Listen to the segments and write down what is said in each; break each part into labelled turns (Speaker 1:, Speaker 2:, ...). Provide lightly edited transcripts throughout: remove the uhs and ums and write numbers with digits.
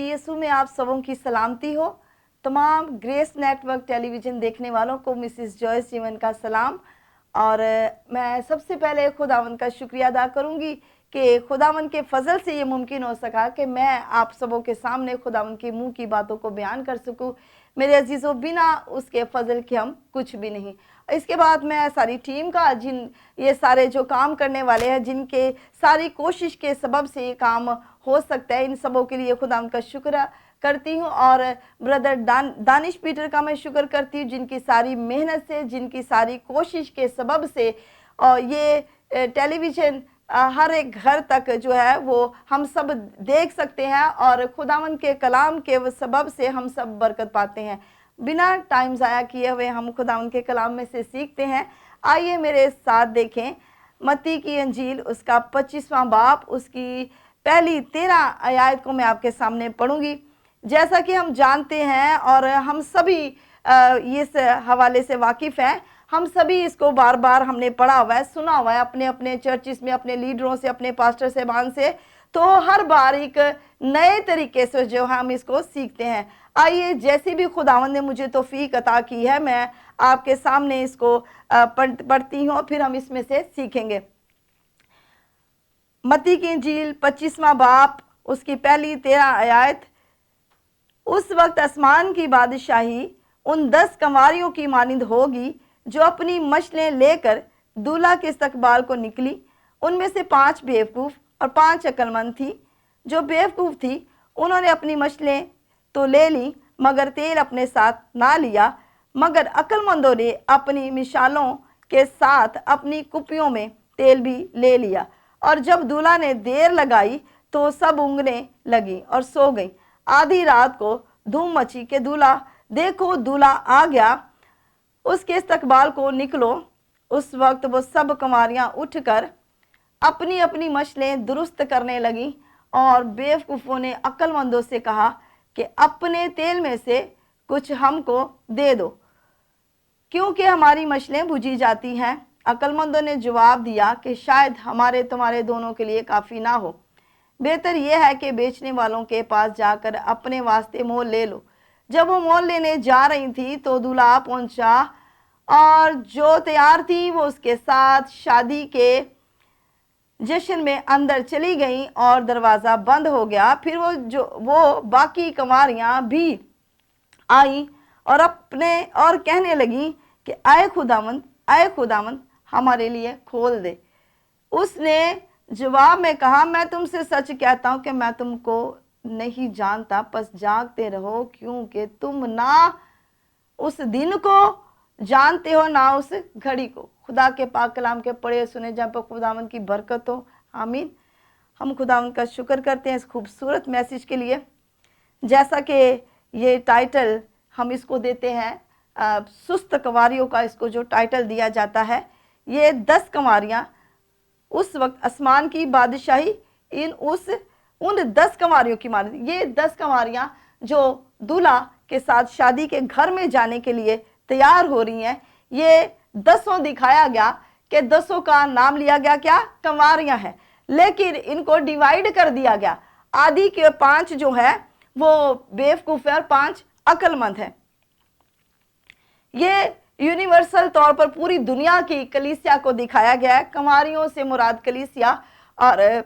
Speaker 1: मसीह यीशु में आप सबों की सलामती हो। तमाम ग्रेस नेटवर्क टेलीविज़न देखने वालों को मिसिस जॉयस जीवन का सलाम। और मैं सबसे पहले खुदावंद का शुक्रिया अदा करूंगी कि खुदावंद के फजल से ये मुमकिन हो सका कि मैं आप सबों के सामने खुदावंद के मुंह की बातों को बयान कर सकूं। मेरे अजीज़ों, बिना उसके फजल के हम कुछ भी नहीं। इसके बाद मैं सारी टीम का, जिन ये सारे जो काम करने वाले हैं, जिनके सारी कोशिश के सबब से ये काम हो सकता है, इन सबों के लिए खुदावंद का शुक्र करती हूँ। और ब्रदर दानिश पीटर का मैं शुक्र करती हूँ, जिनकी सारी मेहनत से, जिनकी सारी कोशिश के सबब से ये टेलीविज़न हर एक घर तक जो है वो हम सब देख सकते हैं और खुदावंद के कलाम के सबब से हम सब बरकत पाते हैं। बिना टाइम ज़ाया किए हुए हम खुदावंद के कलाम में से सीखते हैं। आइए मेरे साथ देखें मत्ती की अंजील, उसका 25वां बाब, उसकी पहली 13 आयत को मैं आपके सामने पढ़ूंगी। जैसा कि हम जानते हैं और हम सभी इस हवाले से वाकिफ़ हैं, हम सभी इसको बार बार हमने पढ़ा हुआ है, सुना हुआ है अपने अपने चर्चिस में, अपने लीडरों से, अपने पास्टर साहबान से। तो हर बार एक नए तरीके से जो हम इसको सीखते हैं। आइए, जैसी भी खुदावंद ने मुझे तौफीक अता की है, मैं आपके सामने इसको पढ़ती हूँ, फिर हम इसमें से सीखेंगे। मत्ती की इंजील 25वां बाब, उसकी पहली 13 आयत। उस वक्त आसमान की बादशाही उन 10 कंवारियों की मानिंद होगी जो अपनी मछलियाँ लेकर दूल्हा के इस्तकबाल को निकली। उनमें से 5 बेवकूफ़ और 5 अक्लमंद थी। जो बेवकूफ़ थी उन्होंने अपनी मछलियाँ तो ले ली, मगर तेल अपने साथ ना लिया। मगर अक्लमंदों ने अपनी मिशालों के साथ अपनी कुप्पियों में तेल भी ले लिया। और जब दूल्हा ने देर लगाई तो सब ऊँघने लगी और सो गई। आधी रात को धूम मची कि दूल्हा, देखो दूल्हा आ गया, उसके इस्तकबाल को निकलो। उस वक्त वो सब कंवारियाँ उठकर अपनी अपनी मछलियाँ दुरुस्त करने लगी। और बेवकूफ़ों ने अक्लमंदों से कहा कि अपने तेल में से कुछ हमको दे दो, क्योंकि हमारी मछलियाँ बुझी जाती हैं। अक्लमंदों ने जवाब दिया कि शायद हमारे तुम्हारे दोनों के लिए काफ़ी ना हो। बेहतर यह है कि बेचने वालों के पास जाकर अपने वास्ते मोल ले लो। जब वो मोल लेने जा रही थी तो दूल्हा पहुंचा और जो तैयार थी वो उसके साथ शादी के जश्न में अंदर चली गई और दरवाज़ा बंद हो गया। फिर वो बाकी कंवारियाँ भी आई और कहने लगी कि आए खुदावंद हमारे लिए खोल दे। उसने जवाब में कहा, मैं तुमसे सच कहता हूँ कि मैं तुमको नहीं जानता, बस जागते रहो, क्योंकि तुम ना उस दिन को जानते हो ना उस घड़ी को। खुदा के पाक कलाम के पढ़े सुने जहाँ पर खुदावंद की बरकत हो। आमीन। हम खुदावंद का शुक्र करते हैं इस खूबसूरत मैसेज के लिए। जैसा कि ये टाइटल हम इसको देते हैं, सुस्त कंवारियों का इसको जो टाइटल दिया जाता है, ये 10 कंवारियाँ उस वक्त आसमान की बादशाही उन 10 कंवारियों की मानी। ये 10 कंवारियाँ जो दूल्हा के साथ शादी के घर में जाने के लिए तैयार हो रही हैं। ये 10 दिखाया गया कि 10 का नाम लिया गया क्या, कंवारियाँ हैं, लेकिन इनको डिवाइड कर दिया गया। आधी के 5 जो है वो बेवकूफ़ है और 5 अक्लमंद हैं। ये यूनिवर्सल तौर पर पूरी दुनिया की कलीसिया को दिखाया गया है। कंवारियों से मुराद कलीसिया और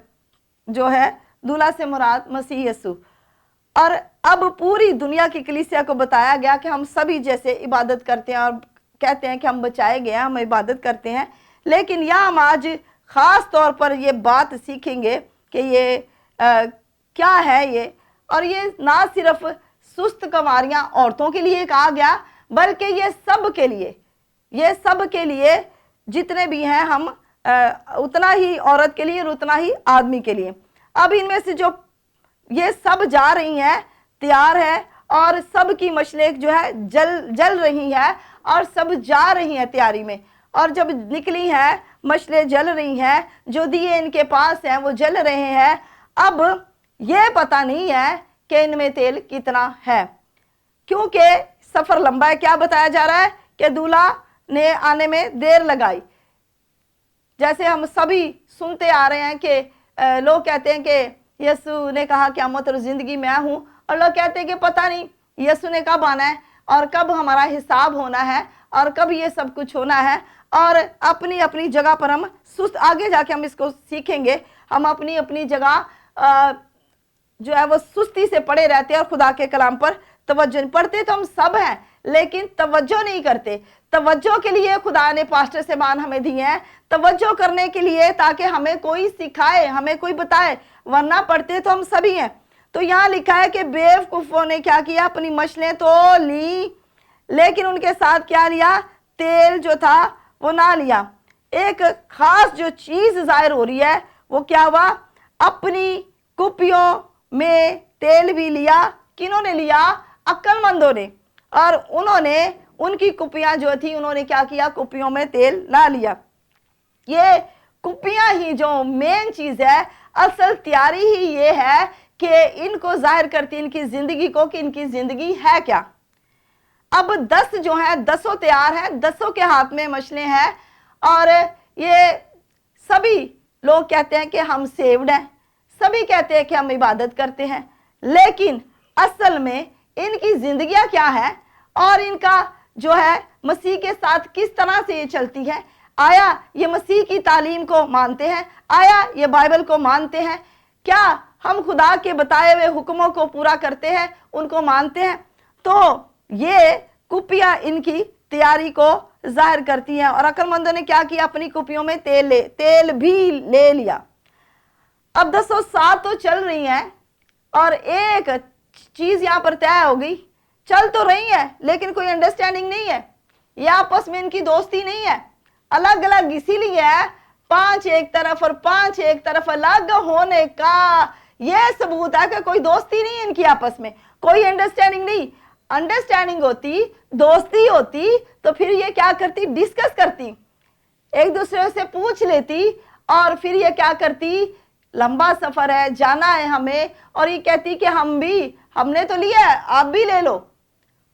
Speaker 1: जो है दूल्हा से मुराद मसीह यीशु। और अब पूरी दुनिया की कलीसिया को बताया गया कि हम सभी जैसे इबादत करते हैं और कहते हैं कि हम बचाए गए हैं, हम इबादत करते हैं, लेकिन यहाँ हम आज ख़ास तौर पर ये बात सीखेंगे कि ये क्या है ये। और ये ना सिर्फ सुस्त कंवारियाँ औरतों के लिए कहा गया, बल्कि ये सब के लिए जितने भी हैं, हम उतना ही औरत के लिए और उतना ही आदमी के लिए। अब इनमें से जो ये सब जा रही हैं, तैयार है, और सब की मछलियाँ जो है जल रही है और सब जा रही हैं तैयारी में। और जब निकली हैं मछलियाँ जल रही हैं, जो दिए इनके पास हैं वो जल रहे हैं। अब ये पता नहीं है कि इनमें तेल कितना है, क्योंकि सफ़र लंबा है। क्या बताया जा रहा है कि दूल्हा ने आने में देर लगाई। जैसे हम सभी सुनते आ रहे हैं कि लोग कहते हैं कि यीशु ने कहा क़यामत और ज़िंदगी मैं हूँ, और लोग कहते हैं कि पता नहीं यीशु ने कब आना है और कब हमारा हिसाब होना है और कब ये सब कुछ होना है, और अपनी अपनी जगह पर हम सुस्त, आगे जाके हम इसको सीखेंगे, हम अपनी अपनी जगह जो है वो सुस्ती से पड़े रहते हैं और खुदा के कलाम पर तवज्जो नहीं। पढ़ते तो हम सब हैं लेकिन तवज्जो नहीं करते। तवज्जो के लिए खुदा ने पास्टर सेबान हमें दिए हैं, तवज्जो करने के लिए, ताकि हमें कोई सिखाए, हमें कोई बताए, वरना पढ़ते तो हम सभी हैं। तो यहाँ लिखा है कि बेवकूफों ने क्या किया, अपनी मछलियां तो ली लेकिन उनके साथ क्या लिया, तेल जो था वो ना लिया। एक खास जो चीज जाहिर हो रही है वो क्या हुआ, अपनी कुपियों में तेल भी लिया। किन्होंने लिया, अक्लमंदों ने, और उन्होंने उनकी कुपियां जो थी उन्होंने क्या किया, कुपियों में तेल ला लिया। ये कुपियां ही जो मेन चीज है, असल तैयारी ही ये है कि इनको जाहिर करती इनकी जिंदगी को कि इनकी जिंदगी है क्या। अब 10 जो है 10 तैयार है, 10 के हाथ में मछलियां हैं और ये सभी लोग कहते हैं कि हम सेव्ड हैं, सभी कहते हैं कि हम इबादत करते हैं, लेकिन असल में इनकी जिंदगियां क्या है और इनका जो है मसीह के साथ किस तरह से ये चलती है। आया ये मसीह की तालीम को मानते हैं, आया ये बाइबल को मानते हैं, क्या हम खुदा के बताए हुए हुक्मों को पूरा करते हैं, उनको मानते हैं। तो ये कुपियां इनकी तैयारी को जाहिर करती हैं। और अक्लमंदों ने क्या किया, अपनी कुपियों में तेल भी ले लिया। अब 10 तो चल रही हैं और एक चीज यहां पर तय हो गई, चल तो रही है लेकिन कोई अंडरस्टैंडिंग नहीं है, या आपस में इनकी दोस्ती नहीं है, अलग अलग इसीलिए है। 5 एक तरफ और 5 एक तरफ अलग होने का यह सबूत है कि कोई दोस्ती नहीं है इनकी आपस में, कोई अंडरस्टैंडिंग नहीं। अंडरस्टैंडिंग होती, दोस्ती होती तो फिर ये क्या करती, डिस्कस करती, एक दूसरे से पूछ लेती और फिर ये क्या करती, लंबा सफर है, जाना है हमें, और ये कहती कि हमने तो लिया है, आप भी ले लो।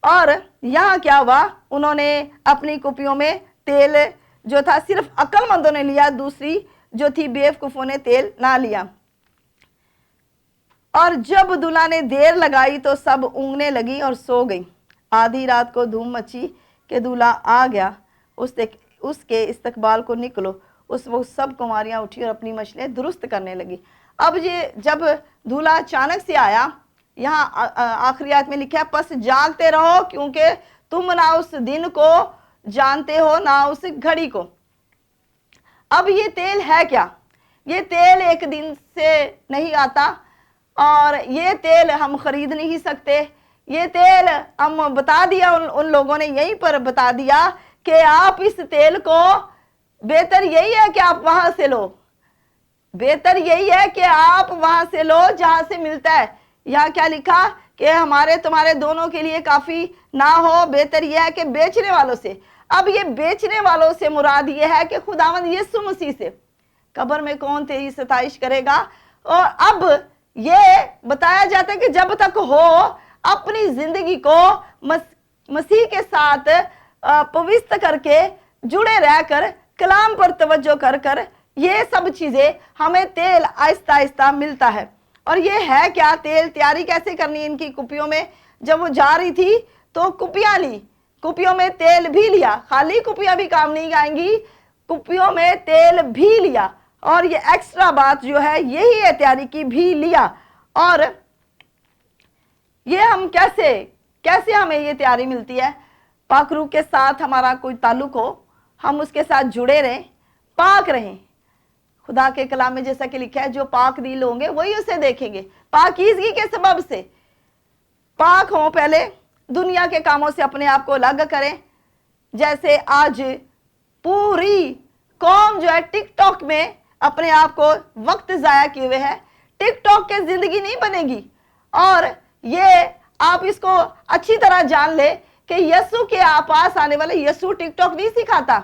Speaker 1: और यहाँ क्या हुआ, उन्होंने अपनी कुपियों में तेल जो था सिर्फ अक्लमंदों ने लिया, दूसरी जो थी बेवकूफों ने तेल ना लिया। और जब दूल्हा ने देर लगाई तो सब ऊँघने लगी और सो गई। आधी रात को धूम मची कि दूल्हा आ गया, उसके इस्तकबाल को निकलो। उस वो सब कुंवारियां उठी और अपनी मछलियां दुरुस्त करने लगी। अब ये जब दूल्हा अचानक से आया, यहाँ आखिरी आयत में लिखा है, पस जागते रहो क्योंकि तुम ना उस दिन को जानते हो ना उस घड़ी को। अब ये तेल है क्या, ये तेल एक दिन से नहीं आता और ये तेल हम खरीद नहीं सकते। ये तेल हम बता दिया, उन लोगों ने यहीं पर बता दिया कि आप इस तेल को, बेहतर यही है कि आप वहां से लो, बेहतर यही है कि आप वहां से लो जहां से मिलता है। यहाँ क्या लिखा कि हमारे तुम्हारे दोनों के लिए काफी ना हो, बेहतर यह है कि बेचने वालों से। अब ये बेचने वालों से मुराद ये है कि खुदावंद यीशु मसीह से। कब्र में कौन तेरी सताइश करेगा। और अब ये बताया जाता है कि जब तक हो अपनी जिंदगी को मसीह के साथ पवित्र करके जुड़े रहकर कलाम पर तवज्जो कर कर ये सब चीजें हमें तेल आहिस्ता आहिस्ता मिलता है। और ये है क्या, तेल तैयारी कैसे करनी है इनकी कुपियों में। जब वो जा रही थी तो कुपियां ली, कुपियों में तेल भी लिया, खाली कुपियां भी काम नहीं आएंगी, कुपियों में तेल भी लिया। और ये एक्स्ट्रा बात जो है यही है, तैयारी की भी लिया। और ये हम कैसे हमें ये तैयारी मिलती है, पाक रूह के साथ हमारा कोई ताल्लुक हो, हम उसके साथ जुड़े रहें, पाक रहें। खुदा के कलाम में जैसा कि लिखा है, जो पाक दिल होंगे वही उसे देखेंगे। पाकीज़गी के सबब से पाक हों, पहले दुनिया के कामों से अपने आप को अलग करें। जैसे आज पूरी कौम जो है टिकटॉक में अपने आप को वक्त जाया किए हुए है, टिकटॉक के जिंदगी नहीं बनेगी। और ये आप इसको अच्छी तरह जान ले कि यीशु के पास आने वाले, यीशु टिकटॉक नहीं सिखाता।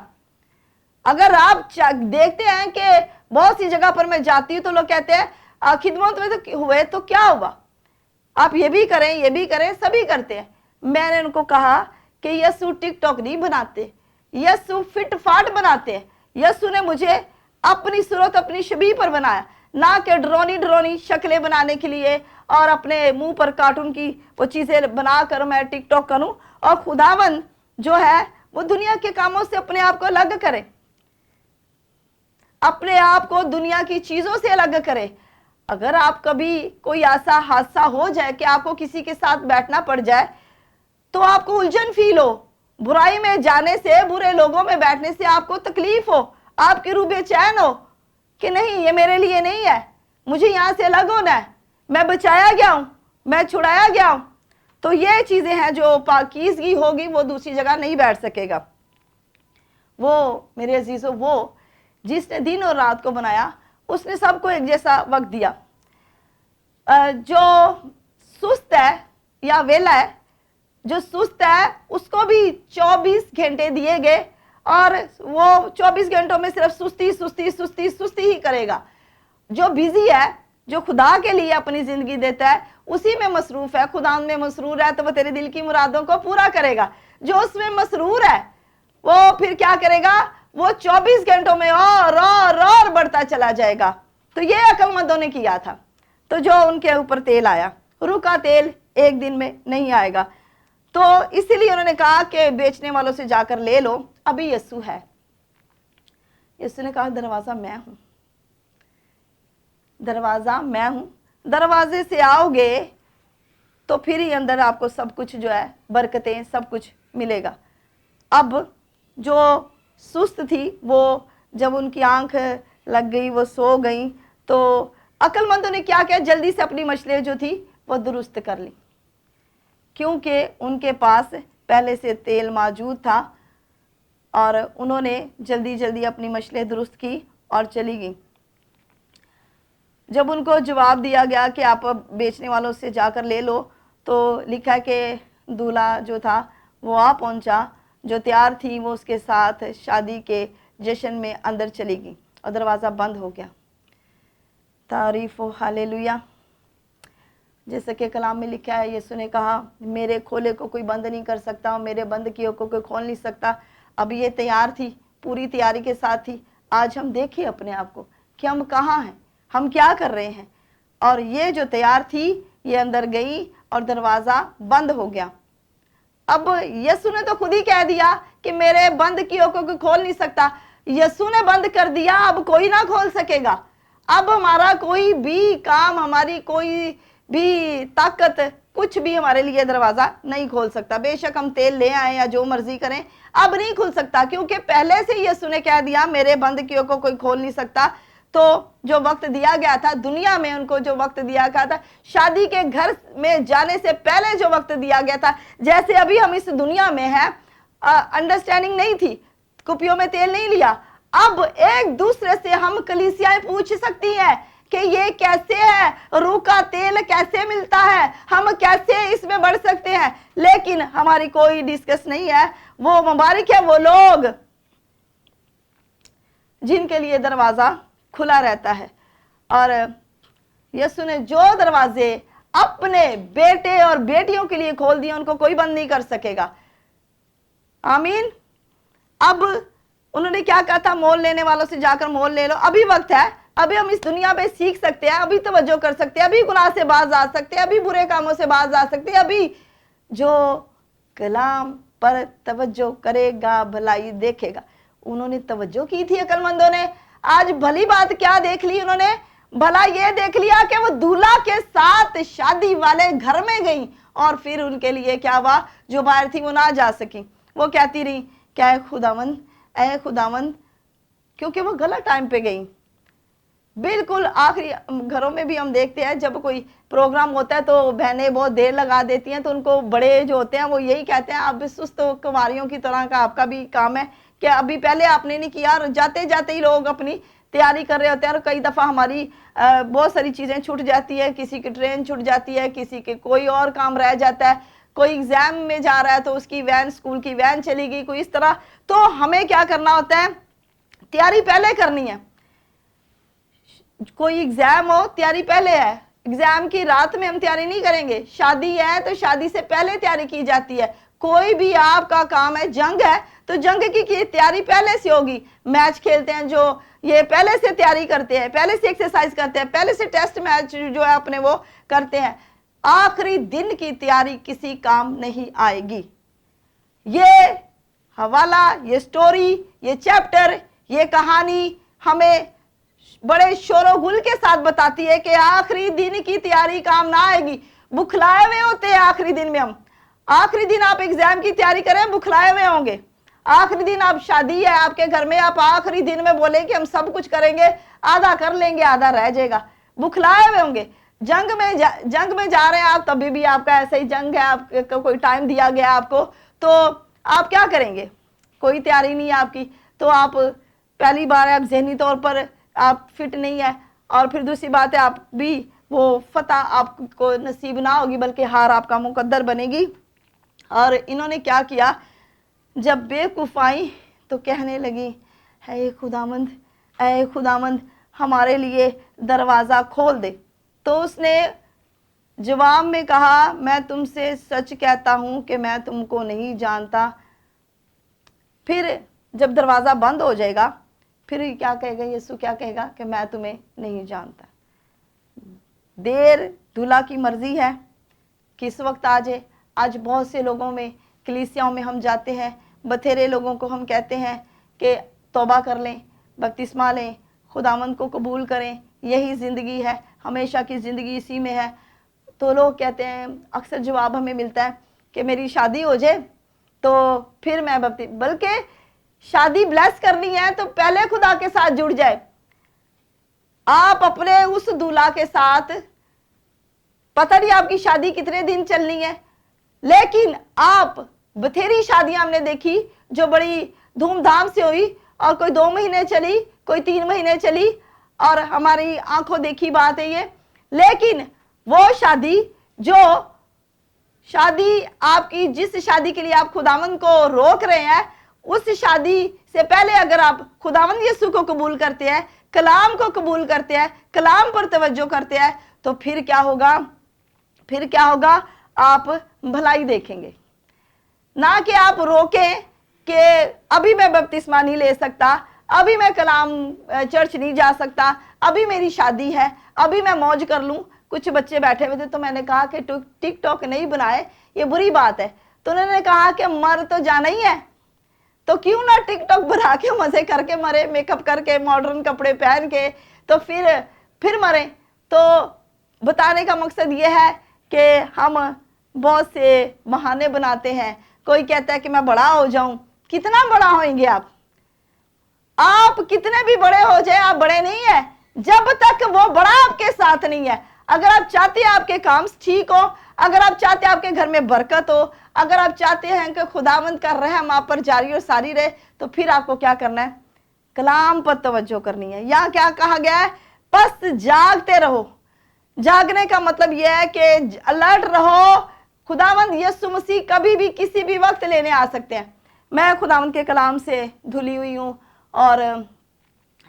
Speaker 1: अगर आप देखते हैं कि बहुत सी जगह पर मैं जाती हूँ तो लोग कहते हैं खिदमत में तो हुए तो क्या हुआ, आप ये भी करें ये भी करें, सभी करते हैं। मैंने उनको कहा कि यीशु टिकटॉक नहीं बनाते, यीशु फिट फाट बनाते हैं। यीशु ने मुझे अपनी सूरत अपनी शबीह पर बनाया, ना कि ड्रोनी ड्रोनी शक्लें बनाने के लिए और अपने मुंह पर कार्टून की वो चीज़ें बनाकर मैं टिकटॉक करूं। और खुदावन जो है वो दुनिया के कामों से अपने आप को अलग करे, अपने आप को दुनिया की चीज़ों से अलग करे। अगर आप कभी कोई ऐसा हादसा हो जाए कि आपको किसी के साथ बैठना पड़ जाए तो आपको उलझन फील हो, बुराई में जाने से, बुरे लोगों में बैठने से आपको तकलीफ हो, आपकी रूह बेचैन हो कि नहीं ये मेरे लिए नहीं है, मुझे यहाँ से अलग होना है, मैं बचाया गया हूँ, मैं छुड़ाया गया हूँ, तो ये चीज़ें हैं जो पाकीज़गी होगी वो दूसरी जगह नहीं बैठ सकेगा। वो मेरे अजीज़ों, वो जिसने दिन और रात को बनाया उसने सबको एक जैसा वक्त दिया। जो सुस्त है या वेला है, जो सुस्त है उसको भी 24 घंटे दिए गए और वो 24 घंटों में सिर्फ सुस्ती सुस्ती सुस्ती सुस्ती ही करेगा। जो बिजी है, जो खुदा के लिए अपनी जिंदगी देता है, उसी में मसरूफ है, खुदा में मसरूर है तो वो तेरे दिल की मुरादों को पूरा करेगा। जो उसमें मसरूर है वो फिर क्या करेगा, वो 24 घंटों में और बढ़ता चला जाएगा। तो ये अक्लमंदों ने किया था। तो जो उनके ऊपर तेल आया, रुका तेल एक दिन में नहीं आएगा, तो इसीलिए उन्होंने कहा कि बेचने वालों से जाकर ले लो। अभी यीशु है, यीशु ने कहा दरवाजा मैं हूं, दरवाजा मैं हूं, दरवाजे से आओगे तो फिर ही अंदर आपको सब कुछ जो है बरकतें सब कुछ मिलेगा। अब जो सुस्त थी वो जब उनकी आंख लग गई, वो सो गई, तो अक्लमंदों ने क्या किया, जल्दी से अपनी मछलियाँ जो थी वो दुरुस्त कर ली, क्योंकि उनके पास पहले से तेल मौजूद था और उन्होंने जल्दी जल्दी अपनी मछलियाँ दुरुस्त की और चली गई। जब उनको जवाब दिया गया कि आप बेचने वालों से जाकर ले लो, तो लिखा कि दूल्हा जो था वो आ पहुंचा, जो तैयार थी वो उसके साथ शादी के जश्न में अंदर चली गई और दरवाज़ा बंद हो गया। तारीफ़ हो हालेलुया। जैसे कि कलाम में लिखा है, यीशु ने कहा मेरे खोले को कोई बंद नहीं कर सकता और मेरे बंद किए को कोई खोल नहीं सकता। अब ये तैयार थी, पूरी तैयारी के साथ थी। आज हम देखिए अपने आप को कि हम कहाँ हैं, हम क्या कर रहे हैं। और ये जो तैयार थी ये अंदर गई और दरवाज़ा बंद हो गया। अब यीशु ने तो खुद ही कह दिया कि मेरे बंद किए को कोई खोल नहीं सकता। यीशु ने बंद कर दिया, अब कोई ना खोल सकेगा। अब हमारा कोई भी काम, हमारी कोई भी ताकत, कुछ भी हमारे लिए दरवाज़ा नहीं खोल सकता। बेशक हम तेल ले आए या जो मर्जी करें, अब नहीं खुल सकता, क्योंकि पहले से यीशु ने कह दिया मेरे बंद किए को कोई खोल नहीं सकता। तो जो वक्त दिया गया था दुनिया में, उनको जो वक्त दिया गया था शादी के घर में जाने से पहले, जो वक्त दिया गया था, जैसे अभी हम इस दुनिया में हैं, अंडरस्टैंडिंग नहीं थी, कुपियों में तेल नहीं लिया। अब एक दूसरे से हम कलीसियाएं पूछ सकती हैं कि ये कैसे है, रूह का तेल कैसे मिलता है, हम कैसे इसमें बढ़ सकते हैं, लेकिन हमारी कोई डिस्कस नहीं है। वो मुबारक है वो लोग जिनके लिए दरवाजा खुला रहता है। और यीशु ने जो दरवाजे अपने बेटे और बेटियों के लिए खोल दिए, उनको कोई बंद नहीं कर सकेगा। आमीन। अब उन्होंने क्या कहा था, मोल लेने वालों से जाकर मोल ले लो। अभी वक्त है, अभी हम इस दुनिया में सीख सकते हैं, अभी तवज्जो कर सकते हैं, अभी गुनाह से बाज आ सकते हैं, अभी बुरे कामों से बाज आ सकते हैं। अभी जो कलाम पर तवज्जो करेगा भलाई देखेगा। उन्होंने तवज्जो की थी अक्लमंदों ने। आज भली बात क्या देख ली उन्होंने, भला ये देख लिया कि वो दूल्हा के साथ शादी वाले घर में गई और फिर उनके लिए क्या हुआ, जो बाहर थी वो ना जा सकी। वो कहती रही क्या है खुदावंद, ऐ खुदावंद, क्योंकि वो गलत टाइम पे गई। बिल्कुल आखिरी घरों में भी हम देखते हैं जब कोई प्रोग्राम होता है तो बहनें बहुत देर लगा देती हैं, तो उनको बड़े जो होते हैं वो यही कहते हैं अब सुस्त कुंवारियों की तरह का आपका भी काम है कि अभी पहले आपने नहीं किया, और जाते जाते ही लोग अपनी तैयारी कर रहे होते हैं। और कई दफ़ा हमारी बहुत सारी चीज़ें छूट जाती है, किसी की ट्रेन छूट जाती है, किसी के कोई और काम रह जाता है, कोई एग्ज़ाम में जा रहा है तो उसकी वैन, स्कूल की वैन चली गई, कोई इस तरह। तो हमें क्या करना होता है, तैयारी पहले करनी है। कोई एग्ज़ाम हो, तैयारी पहले है। एग्ज़ाम की रात में हम तैयारी नहीं करेंगे। शादी है तो शादी से पहले तैयारी की जाती है। कोई भी आपका काम है, जंग है तो जंग की तैयारी पहले से होगी। मैच खेलते हैं जो, ये पहले से तैयारी करते हैं, पहले से एक्सरसाइज करते हैं, पहले से टेस्ट मैच जो है अपने वो करते हैं। आखिरी दिन की तैयारी किसी काम नहीं आएगी। ये हवाला, ये स्टोरी, ये चैप्टर, ये कहानी हमें बड़े शोरोगुल के साथ बताती है कि आखिरी दिन की तैयारी काम ना आएगी। बुखलाए हुए होते हैं आखिरी दिन में हम। आखिरी दिन आप एग्जाम की तैयारी करें, बुखलाए हुए होंगे। आखिरी दिन आप, शादी है आपके घर में, आप आखिरी दिन में बोले कि हम सब कुछ करेंगे, आधा कर लेंगे, आधा रह जाएगा, बुखलाए हुए होंगे। जंग में जा रहे हैं आप, तभी भी आपका ऐसे ही जंग है, आपको कोई टाइम दिया गया आपको, तो आप क्या करेंगे? कोई तैयारी नहीं है आपकी, तो आप पहली बार आप ज़हनी तौर पर आप फिट नहीं है, और फिर दूसरी बात है आप भी वो फतह आपको नसीब ना होगी, बल्कि हार आपका मुकद्दर बनेगी। और इन्होंने क्या किया, जब बेवकूफ़ आई तो कहने लगी, है खुदावंद, ऐ खुदावंद हमारे लिए दरवाज़ा खोल दे। तो उसने जवाब में कहा, मैं तुमसे सच कहता हूँ कि मैं तुमको नहीं जानता। फिर जब दरवाज़ा बंद हो जाएगा, फिर क्या कहेगा यीशु, क्या कहेगा कि मैं तुम्हें नहीं जानता। देर दूल्हा की मर्जी है, किस वक्त आ जाए। आज बहुत से लोगों में, कलीसियाओं में हम जाते हैं, बथेरे लोगों को हम कहते हैं कि तौबा कर लें, बपतिस्मा लें, खुदावंद को कबूल करें, यही ज़िंदगी है, हमेशा की ज़िंदगी इसी में है। तो लोग कहते हैं, अक्सर जवाब हमें मिलता है कि मेरी शादी हो जाए तो फिर मैं बल्कि शादी ब्लेस करनी है तो पहले खुदा के साथ जुड़ जाए। आप अपने उस दूल्हा के साथ, पता नहीं आपकी शादी कितने दिन चलनी है, लेकिन आप, बथेरी शादियां हमने देखी जो बड़ी धूमधाम से हुई, और कोई 2 महीने चली, कोई 3 महीने चली, और हमारी आंखों देखी बात है ये। लेकिन वो शादी, जो शादी आपकी, जिस शादी के लिए आप खुदावंद को रोक रहे हैं, उस शादी से पहले अगर आप खुदावंद यीशु को कबूल करते हैं, कलाम को कबूल करते हैं, कलाम पर तवज्जो करते हैं, तो फिर क्या होगा? फिर क्या होगा? आप भलाई देखेंगे। ना कि आप रोकें कि अभी मैं बपतिस्मा नहीं ले सकता, अभी मैं कलाम चर्च नहीं जा सकता, अभी मेरी शादी है, अभी मैं मौज कर लूं। कुछ बच्चे बैठे हुए थे तो मैंने कहा कि टिकटॉक नहीं बनाए, ये बुरी बात है। तो उन्होंने कहा कि मर तो जाना ही है, तो क्यों ना टिकटॉक बना के मजे करके मरे, मेकअप करके, मॉडर्न कपड़े पहन के, तो फिर मरे। तो बताने का मकसद ये है कि हम बहुत से बहाने बनाते हैं। कोई कहता है कि मैं बड़ा हो जाऊं। कितना बड़ा होंगे आप कितने भी बड़े हो जाए, आप बड़े नहीं है जब तक वो बड़ा आपके साथ नहीं है। अगर आप चाहते हैं आपके काम ठीक हो, अगर आप चाहते हैं आपके घर में बरकत हो, अगर आप चाहते हैं कि खुदावंद का रहम आप पर जारी और सारी रहे, तो फिर आपको क्या करना है? कलाम पर तवज्जो करनी है। यहाँ क्या कहा गया है? बस जागते रहो। जागने का मतलब यह है कि अलर्ट रहो। खुदावंद यीशु मसीह कभी भी किसी भी वक्त लेने आ सकते हैं। मैं खुदावंद के कलाम से धुली हुई हूँ, और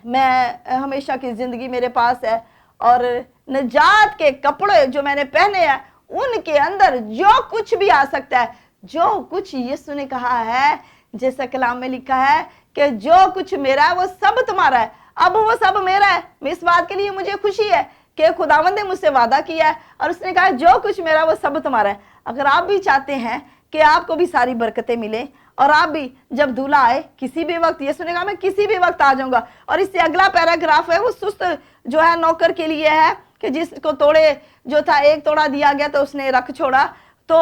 Speaker 1: मैं हमेशा की ज़िंदगी मेरे पास है, और नजात के कपड़े जो मैंने पहने हैं उनके अंदर जो कुछ भी आ सकता है, जो कुछ यीशु ने कहा है, जैसा कलाम में लिखा है कि जो कुछ मेरा है वो सब तुम्हारा है। अब वो सब मेरा है। इस बात के लिए मुझे खुशी है कि खुदावंद ने मुझसे वादा किया है, और उसने कहा जो कुछ मेरा वो सब तुम्हारा है। अगर आप भी चाहते हैं कि आपको भी सारी बरकतें मिले, और आप भी जब दूल्हा आए किसी भी वक्त, यीशु ने कहा मैं किसी भी वक्त आ जाऊंगा। और इससे अगला पैराग्राफ है वो सुस्त जो है नौकर के लिए है कि जिसको तोड़े जो था, 1 तोड़ा दिया गया तो उसने रख छोड़ा, तो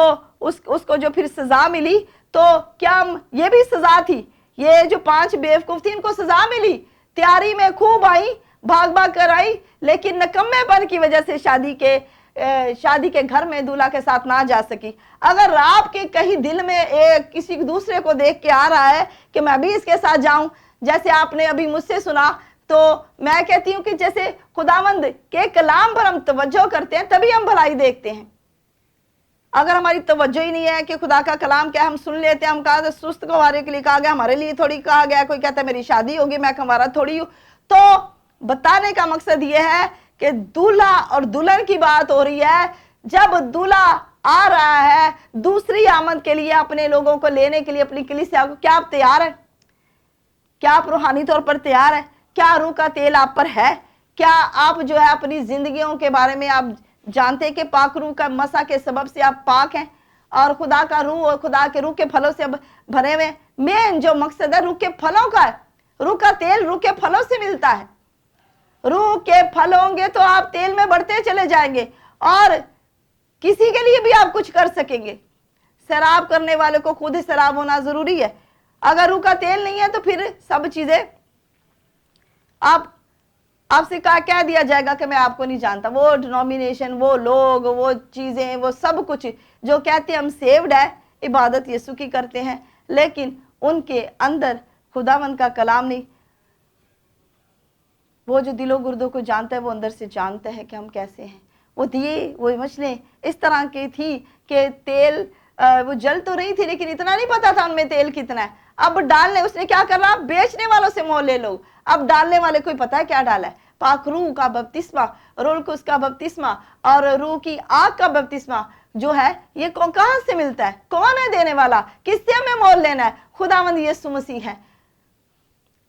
Speaker 1: उसको जो फिर सजा मिली, तो क्या ये भी सजा थी? ये जो 5 बेवकूफ थी इनको सजा मिली। तैयारी में खूब आई, भाग भाग कर आई, लेकिन नकम्मेपन की वजह से शादी के घर में दूल्हा के साथ ना जा सकी। अगर आपके कहीं दिल में किसी दूसरे को देख के आ रहा है कि मैं भी इसके साथ जाऊं, जैसे आपने अभी मुझसे सुना, तो मैं कहती हूं कि जैसे खुदावंद के कलाम पर हम तवज्जो करते हैं तभी हम भलाई देखते हैं। अगर हमारी तवज्जो ही नहीं है कि खुदा का कलाम क्या, हम सुन लेते हैं, हम कहा सुस्त कुंवारे के लिए कहा गया, हमारे लिए थोड़ी कहा गया। कोई कहता है मेरी शादी होगी, मैं कुंवारा थोड़ी हूं। तो बताने का मकसद यह है कि दूल्हा और दुल्हन की बात हो रही है। जब दूल्हा आ रहा है दूसरी आमद के लिए, अपने लोगों को लेने के लिए, अपनी कलीसिया को। क्या आप तैयार हैं? क्या आप रूहानी तौर पर तैयार हैं? क्या रूह का तेल आप पर है? क्या आप जो है अपनी जिंदगियों के बारे में आप जानते हैं कि पाक रूह का मसा के सबब से आप पाक हैं और खुदा का रूह और खुदा के रूह के फलों से भरे हुए? मेन जो मकसद है रूह के फलों का है। रूह का तेल रूह के फलों से मिलता है। रूह के फल होंगे तो आप तेल में बढ़ते चले जाएंगे और किसी के लिए भी आप कुछ कर सकेंगे। शराब करने वाले को खुद ही शराब होना जरूरी है। अगर रूह का तेल नहीं है तो फिर सब चीजें आपसे कह दिया जाएगा कि मैं आपको नहीं जानता। वो डिनोमिनेशन, वो लोग, वो चीजें, वो सब कुछ जो कहते हैं हम सेव्ड है, इबादत यीशु की करते हैं, लेकिन उनके अंदर खुदावंद का कलाम नहीं। वो जो दिलो गुर्दों को जानता है वो अंदर से जानता है कि हम कैसे हैं। वो दिए, वो मछलियाँ इस तरह की थी कि तेल वो जल तो रही थी, लेकिन इतना नहीं पता था उनमें तेल कितना है। अब डालने, उसने क्या करना, बेचने वालों से मोल ले लो। अब डालने वाले कोई पता है क्या डाला है? पाक रूह का बपतिस्मा, रूह कुस का बपतिस्मा और रूह की आग का बपतिस्मा जो है ये कहां से मिलता है? कौन है देने वाला? किससे हमें मोल लेना है? खुदावंद यीशु मसीह है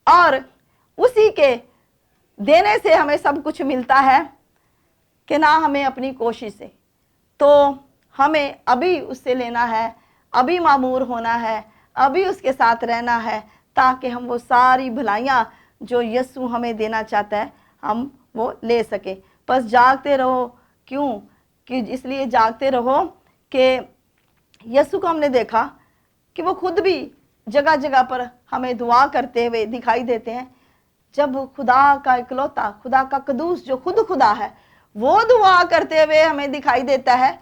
Speaker 1: और उसी के देने से हमें सब कुछ मिलता है कि ना हमें अपनी कोशिश से। तो हमें अभी उससे लेना है, अभी मामूर होना है, अभी उसके साथ रहना है, ताकि हम वो सारी भलाइयाँ जो यीशु हमें देना चाहता है हम वो ले सके। बस जागते रहो। क्यों? कि इसलिए जागते रहो कि यीशु को हमने देखा कि वो खुद भी जगह जगह पर हमें दुआ करते हुए दिखाई देते हैं। जब खुदा का इकलौता, खुदा का कदूस जो खुद खुदा है, वो दुआ करते हुए हमें दिखाई देता है।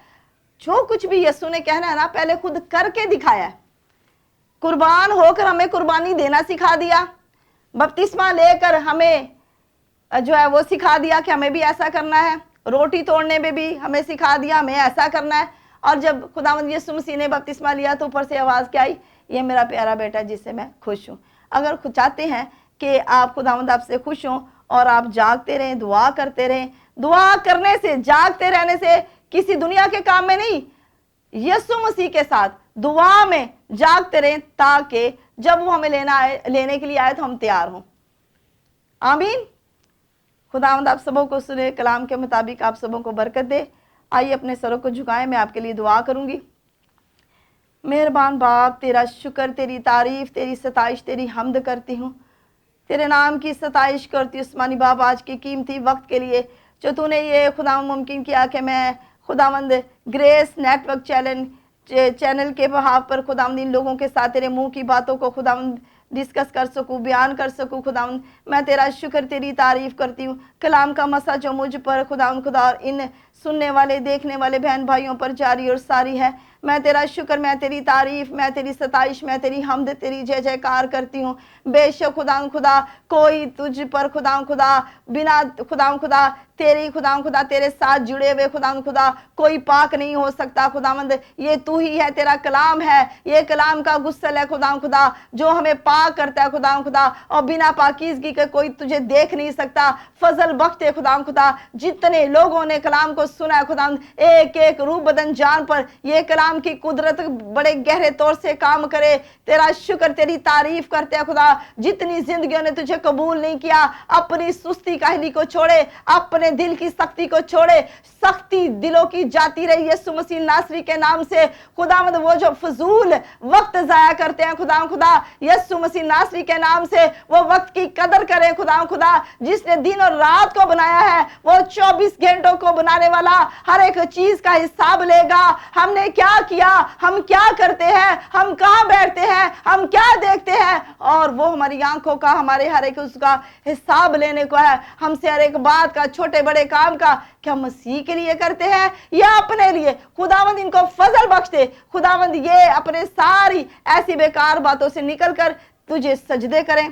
Speaker 1: जो कुछ भी यीशु ने कहना है ना, पहले खुद करके दिखाया है। कुर्बान होकर हमें कुर्बानी देना सिखा दिया। बपतिस्मा लेकर हमें जो है वो सिखा दिया कि हमें भी ऐसा करना है। रोटी तोड़ने में भी हमें सिखा दिया हमें ऐसा करना है। और जब खुदावंद यीशु मसीह ने बपतिस्मा लिया तो ऊपर से आवाज़ क्या आई? ये मेरा प्यारा बेटा जिससे मैं खुश हूँ। अगर खुद चाहते हैं कि आप खुदावंद आपसे खुश हों और आप जागते रहें, दुआ करते रहें। दुआ करने से, जागते रहने से किसी दुनिया के काम में नहीं, यीशु मसीह के साथ दुआ में जागते रहें, ताकि जब वो हमें लेने के लिए आए तो हम तैयार हों। आमीन। खुदावंद आप सबों को सुने कलाम के मुताबिक आप सबों को बरकत दे। आइए अपने सरों को झुकाएं, मैं आपके लिए दुआ करूंगी। मेहरबान बाप, तेरा शुक्र, तेरी तारीफ, तेरी सताइश, तेरी हमद करती हूँ। तेरे नाम की सताइश करती हूँ उस्मानी बाप, आज के कीमती वक्त के लिए जो तूने ये खुदा मुमकिन किया कि मैं खुदावंद ग्रेस नेटवर्क चैनल के बहाव पर खुदावंद इन लोगों के साथ तेरे मुंह की बातों को खुदावंद डिस्कस कर सकूं, बयान कर सकूं। खुदावंद मैं तेरा शुक्र, तेरी तारीफ करती हूँ। कलाम का मसा जो मुझ पर खुदावंद खुदा और इन सुनने वाले, देखने वाले बहन भाइयों पर जारी और सारी है। मैं तेरा शुक्र, मैं तेरी तारीफ, मैं तेरी सताइश, मैं तेरी हमद, तेरी जय जयकार करती हूँ। बेशक खुदावंद खुदा कोई तुझ पर खुदावंद खुदा बिना खुदावंद खुदा तेरी खुदावंद खुदा तेरे साथ जुड़े हुए खुदावंद खुदा कोई पाक नहीं हो सकता। खुदावंद ये तू ही है, तेरा कलाम है, ये कलाम का गुस्सल है खुदावंद खुदा जो हमें पाक करता है खुदावंद खुदा, और बिना पाकीज़गी के कोई तुझे देख नहीं सकता। फजल बख्श खुदावंद खुदा जितने लोगों ने कलाम को सुना है खुदावंद, एक एक रूह बदन जान पर ये कलाम की कुदरत बड़े गहरे तौर से काम करे। तेरा शुक्र, तेरी तारीफ करते हैं खुदा। जितनी जिंदगियों ने तुझे कबूल नहीं किया, अपनी सुस्ती काहली को छोड़े, अपने दिल की सख्ती को छोड़े, सख्ती दिलों की जाती रही यीशु मसीह नासरी के नाम से। खुदावंद वो जो फजूल वक्त जाया करते हैं खुदा खुदा यीशु मसीह नासरी के नाम से वो वक्त की कदर करें खुदा खुदा। जिसने दिन और रात को बनाया है वो 24 घंटों को बनाने वाला हर एक चीज का हिसाब लेगा। हमने क्या किया, हम क्या करते हैं, हम कहाँ बैठते हैं, हम क्या देखते हैं, और वो हमारी आंखों का, हमारे हर एक उसका हिसाब लेने को है। हमसे हर एक बात का, छोटे बड़े काम का, क्या मसीह के लिए करते हैं या अपने लिए। खुदावंद इनको फजल बख्श दे खुदावंद, ये अपने सारी ऐसी बेकार बातों से निकलकर तुझे सजदे करें,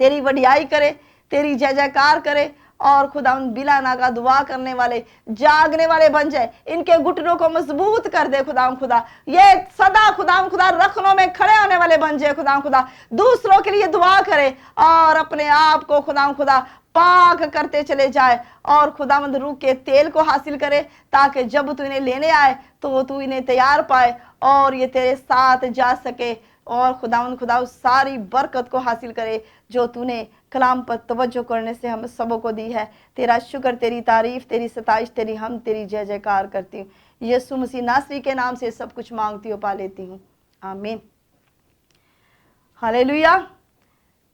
Speaker 1: तेरी वडियाई करे, तेरी जय जयकार करे, और खुदावंद बिला नागा दुआ करने वाले, जागने वाले बन जाए। इनके घुटनों को मजबूत कर दे खुदावंद खुदा। ये सदा खुदावंद खुदा रखनों में खड़े होने वाले बन जाए खुदावंद खुदा। दूसरों के लिए दुआ करे और अपने आप को खुदावंद खुदा पाक करते चले जाए और खुदावंद रूह के तेल को हासिल करे, ताकि जब तू इन्हें लेने आए तो तू इन्हें तैयार पाए और ये तेरे साथ जा सके। और खुदावंद खुदा उस सारी बरकत को हासिल करे जो तूने कलाम पर तवज्जो करने से हम सबों को दी है। तेरा शुक्र, तेरी तारीफ, तेरी सताइश, तेरी हम तेरी जय जयकार करती हूँ। यीशु मसीह नासरी के नाम से सब कुछ मांगती हूँ, पा लेती हूँ, आमीन। हालेलुया।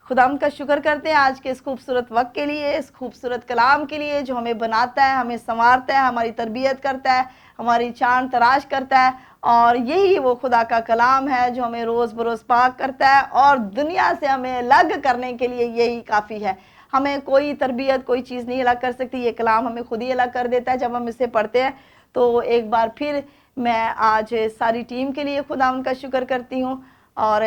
Speaker 1: खुदाम का शुक्र करते हैं आज के इस खूबसूरत वक्त के लिए, इस खूबसूरत कलाम के लिए जो हमें बनाता है, हमें संवारता है, हमारी तरबियत करता है, हमारी चांद तराश करता है। और यही वो खुदा का कलाम है जो हमें रोज़ बरोज़ पाक करता है और दुनिया से हमें अलग करने के लिए यही काफ़ी है। हमें कोई तरबियत, कोई चीज़ नहीं अलग कर सकती, ये कलाम हमें खुद ही अलग कर देता है जब हम इसे पढ़ते हैं। तो एक बार फिर मैं आज सारी टीम के लिए खुदावंद का शुक्र करती हूँ और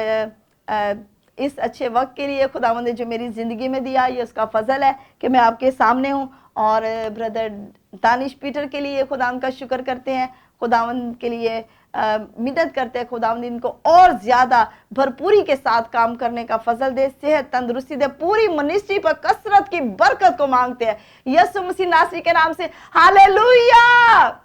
Speaker 1: इस अच्छे वक्त के लिए खुदावंद ने जो मेरी ज़िंदगी में दिया, ये उसका फजल है कि मैं आपके सामने हूँ। और ब्रदर दानिश पीटर के लिए खुदावंद का शुक्र करते हैं, खुदावंद के लिए मिन्नत करते हैं, खुदावंद इनको और ज़्यादा भरपूरी के साथ काम करने का फजल दे, सेहत तंदुरुस्ती दे, पूरी मिनिस्ट्री पर कसरत की बरकत को मांगते हैं यीशु मसीह नासरी के नाम से। हालेलुया।